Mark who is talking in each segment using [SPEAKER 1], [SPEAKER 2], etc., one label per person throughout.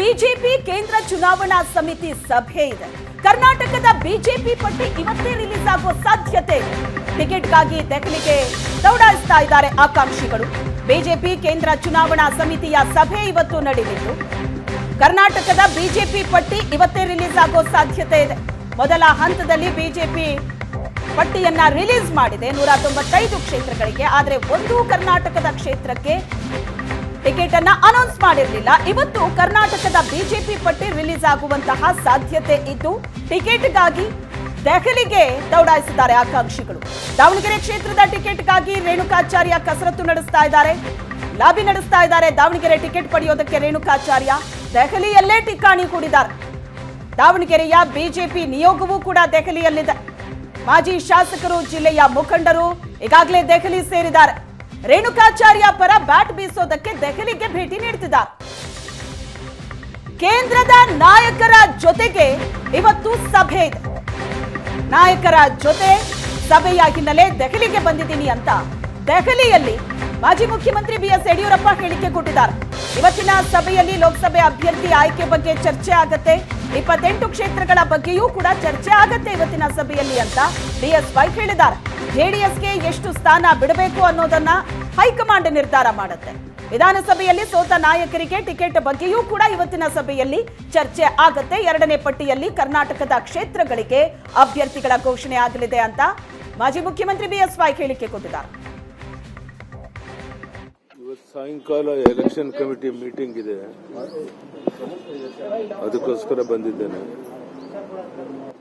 [SPEAKER 1] BJP ಕೇಂದ್ರ ಚುನಾವಣಾ ಸಮಿತಿ ಸಭೆ ಇದೆ. ಕರ್ನಾಟಕದ ಬಿಜೆಪಿ ಪಟ್ಟಿ ಇವತ್ತೇ ರಿಲೀಸ್ ಆಗುವ ಸಾಧ್ಯತೆ ಇದೆ. ಟಿಕೆಟ್ಗಾಗಿ ದೆಹಲಿಗೆ ದೌಡಾಯಿಸ್ತಾ ಇದ್ದಾರೆ ಆಕಾಂಕ್ಷಿಗಳು. ಬಿಜೆಪಿ ಕೇಂದ್ರ ಚುನಾವಣಾ ಸಮಿತಿಯ ಸಭೆ ಇವತ್ತು ನಡೆಯಲಿದ್ದು ಕರ್ನಾಟಕದ ಬಿಜೆಪಿ ಪಟ್ಟಿ ಇವತ್ತೇ ರಿಲೀಸ್ ಆಗುವ ಸಾಧ್ಯತೆ ಇದೆ. ಮೊದಲ ಹಂತದಲ್ಲಿ ಬಿಜೆಪಿ ಪಟ್ಟಿಯನ್ನ ರಿಲೀಸ್ ಮಾಡಿದೆ 195 ಕ್ಷೇತ್ರಗಳಿಗೆ. ಆದರೆ ಒಂದು ಕರ್ನಾಟಕದ ಕ್ಷೇತ್ರಕ್ಕೆ ಟಿಕೆಟ್ ಅನ್ನ ಅನೌನ್ಸ್ ಮಾಡಿರಲಿಲ್ಲ. ಇವತ್ತು ಕರ್ನಾಟಕದ ಬಿಜೆಪಿ ಪಟ್ಟಿ ರಿಲೀಸ್ ಆಗುವಂತಹ ಸಾಧ್ಯತೆ ಇದ್ದು ಟಿಕೆಟ್ಗಾಗಿ ದೆಹಲಿಗೆ ದೌಡಾಯಿಸಿದ್ದಾರೆ ಆಕಾಂಕ್ಷಿಗಳು. ದಾವಣಗೆರೆ ಕ್ಷೇತ್ರದ ಟಿಕೆಟ್ಗಾಗಿ ರೇಣುಕಾಚಾರ್ಯ ಕಸರತ್ತು ನಡೆಸ್ತಾ ಇದ್ದಾರೆ, ಲಾಬಿ ನಡೆಸ್ತಾ ಇದ್ದಾರೆ. ದಾವಣಗೆರೆ ಟಿಕೆಟ್ ಪಡೆಯೋದಕ್ಕೆ ರೇಣುಕಾಚಾರ್ಯ ದೆಹಲಿಯಲ್ಲೇ ಠಿಕಾಣಿ ಹೂಡಿದ್ದಾರೆ. ದಾವಣಗೆರೆಯ ಬಿಜೆಪಿ ನಿಯೋಗವೂ ಕೂಡ ದೆಹಲಿಯಲ್ಲಿದೆ. ಮಾಜಿ ಶಾಸಕರು, ಜಿಲ್ಲೆಯ ಮುಖಂಡರು ಈಗಾಗಲೇ ದೆಹಲಿ ಸೇರಿದ್ದಾರೆ. ರೇಣುಕಾಚಾರ್ಯ ಪರ ಬ್ಯಾಟ್ ಬೀಸೋದಕ್ಕೆ ದೆಹಲಿಗೆ ಭೇಟಿ ನೀಡುತ್ತಿದ್ದಾರೆ. ಕೇಂದ್ರದ ನಾಯಕರ ಜೊತೆಗೆ ಇವತ್ತು ಸಭೆ ಇದೆ. ನಾಯಕರ ಜೊತೆ ಸಭೆಯ ಹಿನ್ನೆಲೆ ದೆಹಲಿಗೆ ಬಂದಿದ್ದೀನಿ ಅಂತ ದೆಹಲಿಯಲ್ಲಿ ಮಾಜಿ ಮುಖ್ಯಮಂತ್ರಿ ಬಿಎಸ್ ಯಡಿಯೂರಪ್ಪ ಹೇಳಿಕೆ ಕೊಟ್ಟಿದ್ದಾರೆ. ಇವತ್ತಿನ ಸಭೆಯಲ್ಲಿ ಲೋಕಸಭೆ ಅಭ್ಯರ್ಥಿ ಆಯ್ಕೆ ಬಗ್ಗೆ ಚರ್ಚೆ ಆಗತ್ತೆ, 28 ಕ್ಷೇತ್ರಗಳ ಬಗ್ಗೆಯೂ ಕೂಡ ಚರ್ಚೆ ಆಗತ್ತೆ ಇವತ್ತಿನ ಸಭೆಯಲ್ಲಿ ಅಂತ ಬಿಎಸ್ವೈ ಹೇಳಿದ್ದಾರೆ. ಜೆಡಿಎಸ್ಗೆ ಎಷ್ಟು ಸ್ಥಾನ ಬಿಡಬೇಕು ಅನ್ನೋದನ್ನ ಹೈಕಮಾಂಡ್ ನಿರ್ಧಾರ ಮಾಡುತ್ತೆ. ವಿಧಾನಸಭೆಯಲ್ಲಿ ಸೋತ ನಾಯಕರಿಗೆ ಟಿಕೆಟ್ ಬಗ್ಗೆಯೂ ಕೂಡ ಇವತ್ತಿನ ಸಭೆಯಲ್ಲಿ ಚರ್ಚೆ ಆಗತ್ತೆ. 2ನೇ ಪಟ್ಟಿಯಲ್ಲಿ ಕರ್ನಾಟಕದ ಕ್ಷೇತ್ರಗಳಿಗೆ ಅಭ್ಯರ್ಥಿಗಳ ಘೋಷಣೆ ಆಗಲಿದೆ ಅಂತ ಮಾಜಿ ಮುಖ್ಯಮಂತ್ರಿ ಬಿಎಸ್ವೈ ಹೇಳಿಕೆ ಕೊಟ್ಟಿದ್ದಾರೆ.
[SPEAKER 2] ಸಾಯಂಕಾಲ ಎಲೆಕ್ಷನ್ ಕಮಿಟಿ ಮೀಟಿಂಗ್ ಇದೆ, ಅದಕ್ಕೋಸ್ಕರ ಬಂದಿದ್ದೇನೆ.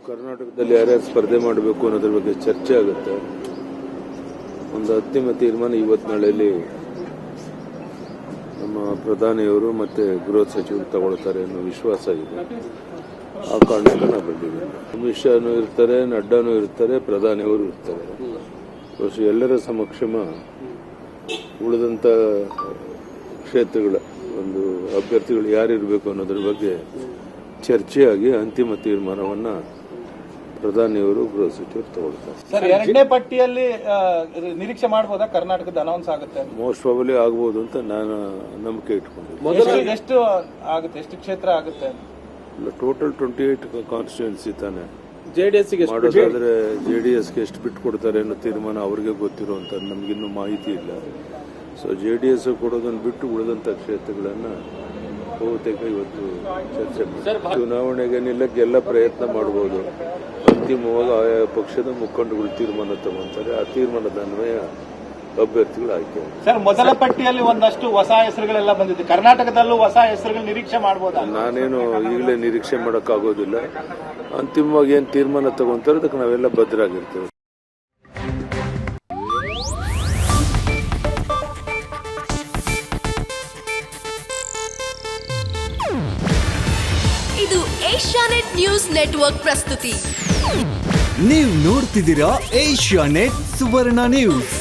[SPEAKER 2] ಕರ್ನಾಟಕದಲ್ಲಿ ಯಾರ್ಯಾರು ಸ್ಪರ್ಧೆ ಮಾಡಬೇಕು ಅನ್ನೋದ್ರ ಬಗ್ಗೆ ಚರ್ಚೆ ಆಗುತ್ತೆ. ಒಂದು ಅಂತಿಮ ತೀರ್ಮಾನ ಇವತ್ತು ನಾಳೆಯಲ್ಲಿ ನಮ್ಮ ಪ್ರಧಾನಿಯವರು ಮತ್ತೆ ಗೃಹ ಸಚಿವರು ತಗೊಳ್ತಾರೆ ಅನ್ನೋ ವಿಶ್ವಾಸ ಇದೆ. ಆ ಕಾರಣಕ್ಕೆ ನಾನು ಬಂದಿದ್ದೇನೆ. ಅಮಿತ್ ಶಾನು ಇರ್ತಾರೆ, ನಡ್ಡಾನು ಇರ್ತಾರೆ, ಪ್ರಧಾನಿಯವರು ಇರ್ತಾರೆ. ಎಲ್ಲರ ಸಮಕ್ಷಮ ಉಳಿದಂತ ಕ್ಷೇತ್ರಗಳ ಒಂದು ಅಭ್ಯರ್ಥಿಗಳು ಯಾರಿರಬೇಕು ಅನ್ನೋದ್ರ ಬಗ್ಗೆ ಚರ್ಚೆಯಾಗಿ ಅಂತಿಮ ತೀರ್ಮಾನವನ್ನ ಪ್ರಧಾನಿಯವರು ಗೃಹ ಸಚಿವರು ತಗೊಳ್ತಾರೆ.
[SPEAKER 3] ಸರ್, 2ನೇ ಪಟ್ಟಿಯಲ್ಲಿ ನಿರೀಕ್ಷೆ ಮಾಡಬಹುದಾ ಕರ್ನಾಟಕದ ಅನೌನ್ಸ್ ಆಗುತ್ತೆ?
[SPEAKER 2] ಮೋಸ್ಟ್ ಪ್ರಾಬಲಿ ಆಗಬಹುದು ಅಂತ ನಾನು ನಂಬಿಕೆ ಇಟ್ಕೊಂಡಿದ್ದೀನಿ.
[SPEAKER 3] ಎಷ್ಟು ಆಗುತ್ತೆ, ಎಷ್ಟು ಕ್ಷೇತ್ರ ಆಗುತ್ತೆ?
[SPEAKER 2] ಟೋಟಲ್ 28 ಕಾನ್ಸ್ಟಿಟ್ಯೂನ್ಸಿ ತಾನೆ.
[SPEAKER 3] ಜೆಡಿಎಸ್
[SPEAKER 2] ಮಾಡೋದಾದ್ರೆ ಜೆಡಿಎಸ್ಗೆ ಎಷ್ಟು ಬಿಟ್ಟು ಕೊಡ್ತಾರೆ ಅನ್ನೋ ತೀರ್ಮಾನ ಅವ್ರಿಗೆ ಗೊತ್ತಿರುವಂತ, ನಮ್ಗಿನ್ನೂ ಮಾಹಿತಿ ಇಲ್ಲ. ಸೊ ಜೆಡಿಎಸ್ ಕೊಡೋದನ್ನು ಬಿಟ್ಟು ಉಳಿದಂತ ಕ್ಷೇತ್ರಗಳನ್ನ ಬಹುತೇಕ ಇವತ್ತು ಚರ್ಚೆ ಮಾಡಿ ಚುನಾವಣೆಗೆ ನಿಲ್ಲಕ್ಕೆಲ್ಲ ಪ್ರಯತ್ನ ಮಾಡಬಹುದು. ಅಂತಿಮವಾಗಿ ಆಯಾ ಪಕ್ಷದ ಮುಖಂಡಗಳು ತೀರ್ಮಾನ ತಗೊಂತಾರೆ. ಆ ತೀರ್ಮಾನದ ಅನ್ವಯ ಅಭ್ಯರ್ಥಿಗಳು ಆಯ್ಕೆ.
[SPEAKER 3] ಸರ್, ಮೊದಲ ಪಟ್ಟಿಯಲ್ಲಿ ಒಂದಷ್ಟು ಹೊಸ ಹೆಸರುಗಳೆಲ್ಲ ಬಂದಿದೆ. ಕರ್ನಾಟಕದಲ್ಲೂ ಹೊಸ ಹೆಸರುಗಳು ನಿರೀಕ್ಷೆ ಮಾಡಬಹುದಾ?
[SPEAKER 2] ನಾನೇನು ಈಗಲೇ ನಿರೀಕ್ಷೆ ಮಾಡೋಕ್ಕಾಗೋದಿಲ್ಲ. ಅಂತಿಮವಾಗಿ ಏನ್ ತೀರ್ಮಾನ ತಗೊಂತಾರೆ ಅದಕ್ಕೆ ನಾವೆಲ್ಲ ಬದ್ಧರಾಗಿರ್ತೇವೆ.
[SPEAKER 4] ಇದು ಏಷ್ಯಾನೆಟ್ ನ್ಯೂಸ್ ನೆಟ್ವರ್ಕ್ ಪ್ರಸ್ತುತಿ.
[SPEAKER 5] ನೀವು ನೋಡ್ತಿದ್ದೀರಾ ಏಷ್ಯಾನೆಟ್ ಸುವರ್ಣ ನ್ಯೂಸ್.